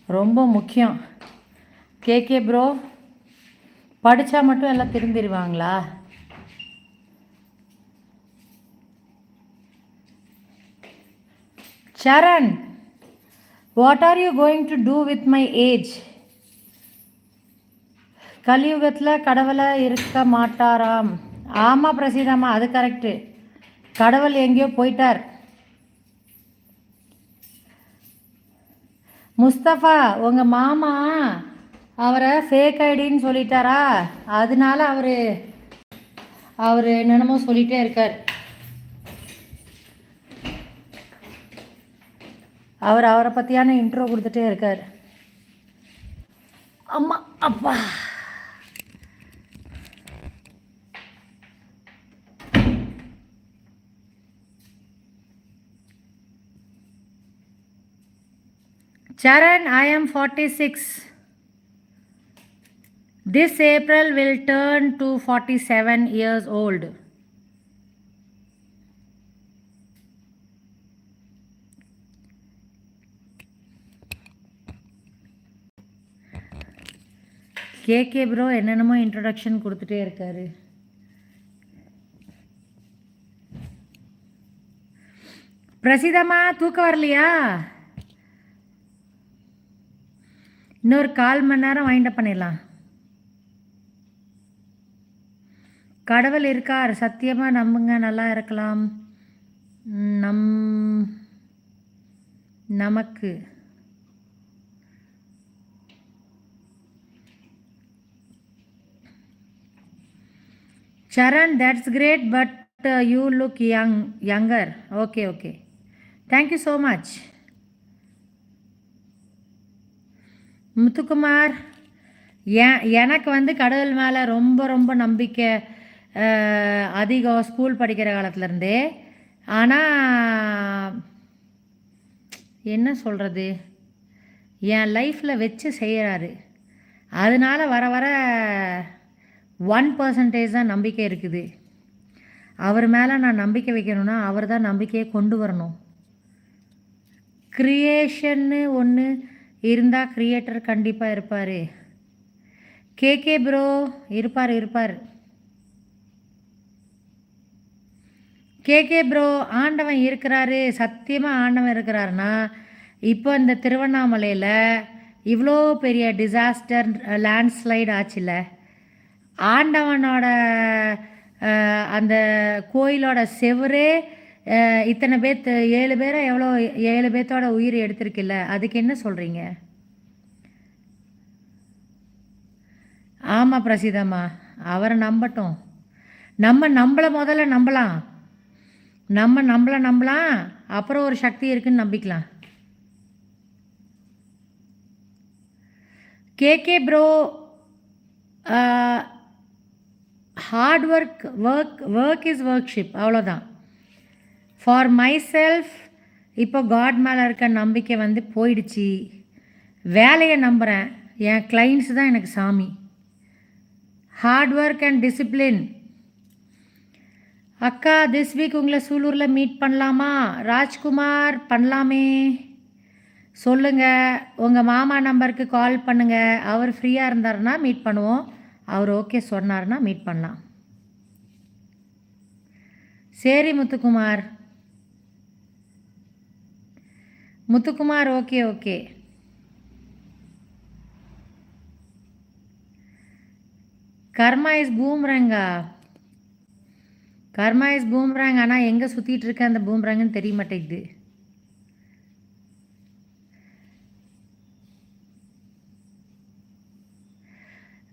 ரொம்ப முக்கியம். KK bro படித்தா மட்டும் எல்லாம் திருந்திடுவாங்களா? Charan, what are you going to do with my age? கலியுகத்தில் கடவுளை இருக்க மாட்டாராம். ஆமாம் பிரசீதாம்மா, அது கரெக்டு. கடவுள் எங்கேயோ போயிட்டார். முஸ்தபா, உங்கள் மாமா அவரை ஃபேக் ஐடின்னு சொல்லிட்டாரா? அதனால அவர் என்னென்னமோ சொல்லிகிட்டே இருக்கார். அவரை பற்றியான இன்ட்ரோ கொடுத்துட்டே இருக்கார். அம்மா அப்பா. Charan, I am 46. This April will turn to 47 years old. KK bro என்னென்னமோ இன்ட்ரடக்ஷன் கொடுத்துட்டே இருக்காரு. பிரசிதமா தூக்கம் வரலையா? இன்னொரு 1/4 மணி நேரம் வைண்டப் பண்ணிடலாம். கடவுள் இருக்கார், சத்தியமாக நம்புங்க, நல்லா இருக்கலாம். நமக்கு Charan, that's great, but you look younger. Okay. Thank you so much. Muthukumar, எனக்கு கடவுள் மேலே ரொம்ப நம்பிக்கை அதிகம், ஸ்கூல் படிக்கிற காலத்துலேருந்தே. ஆனால் என்ன சொல்கிறது, என் லைஃப்பில் வச்சு செய்கிறாரு. அதனால் வர 1% தான் நம்பிக்கை இருக்குது. அவர் மேலே நான் நம்பிக்கை வைக்கணும்னா அவர் தான் நம்பிக்கையை கொண்டு வரணும். க்ரியேஷன்னு ஒன்று இருந்தால் க்ரியேட்டர் கண்டிப்பாக இருப்பார். கேகே ப்ரோ இருப்பார். கேகே ப்ரோ, ஆண்டவன் இருக்கிறாரு, சத்தியமாக ஆண்டவன் இருக்கிறாருன்னா இப்போ இந்த திருவண்ணாமலையில் இவ்வளோ பெரிய டிசாஸ்டர் லேண்ட்ஸ்லைடு ஆச்சுல்ல, ஆண்டவனோட அந்த கோயிலோட செவரே இத்தனை 7 பேரை 7 பேர்த்தோட உயிர் எடுத்திருக்குல்ல, அதுக்கு என்ன சொல்கிறீங்க? ஆமாம் பிரசிதம்மா, அவரை நம்பட்டும். நம்மளை முதல்ல நம்பலாம். நம்மளை நம்பலாம், அப்புறம் ஒரு சக்தி இருக்குன்னு நம்பிக்கலாம். K K bro, hard work is worship, அவ்வளோதான். ஃபார் மை செல்ஃப் இப்போ காட் மேலே இருக்க நம்பிக்கை போயிடுச்சு. வேலையை நம்புகிறேன், என் கிளைண்ட்ஸ் தான் எனக்கு சாமி. Hard work and discipline. அக்கா, திஸ் வீக் உங்களை சூலூரில் மீட் பண்ணலாமா? ராஜ்குமார், பண்ணலாமே, சொல்லுங்கள். உங்கள் மாமா நம்பருக்கு கால் பண்ணுங்கள். அவர் ஃப்ரீயாக இருந்தாருன்னா மீட் பண்ணுவோம். அவர் ஓகே சொன்னார்னா மீட் பண்ணலாம். சரி முத்துக்குமார், ஓகே. கர்மா இஸ் பூம்ரங்கா? கர்மா இஸ் பூம்ரங், ஆனால் எங்கே சுற்றிட்டு இருக்க அந்த பூம்ரங்குன்னு தெரிய மாட்டேங்குது.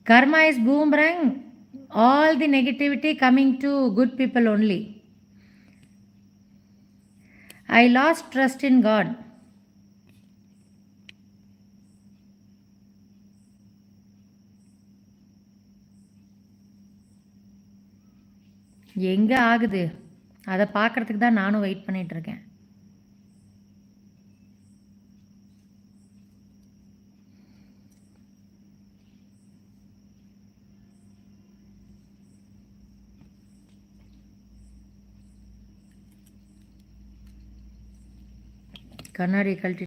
Karma is boomerang, all the negativity coming to good people only. I lost trust in God. எங்கே ஆகுது, அதை பார்க்குறதுக்கு தான் நானும் வெயிட் பண்ணிகிட்ருக்கேன். கண்ணாடி கழட்டி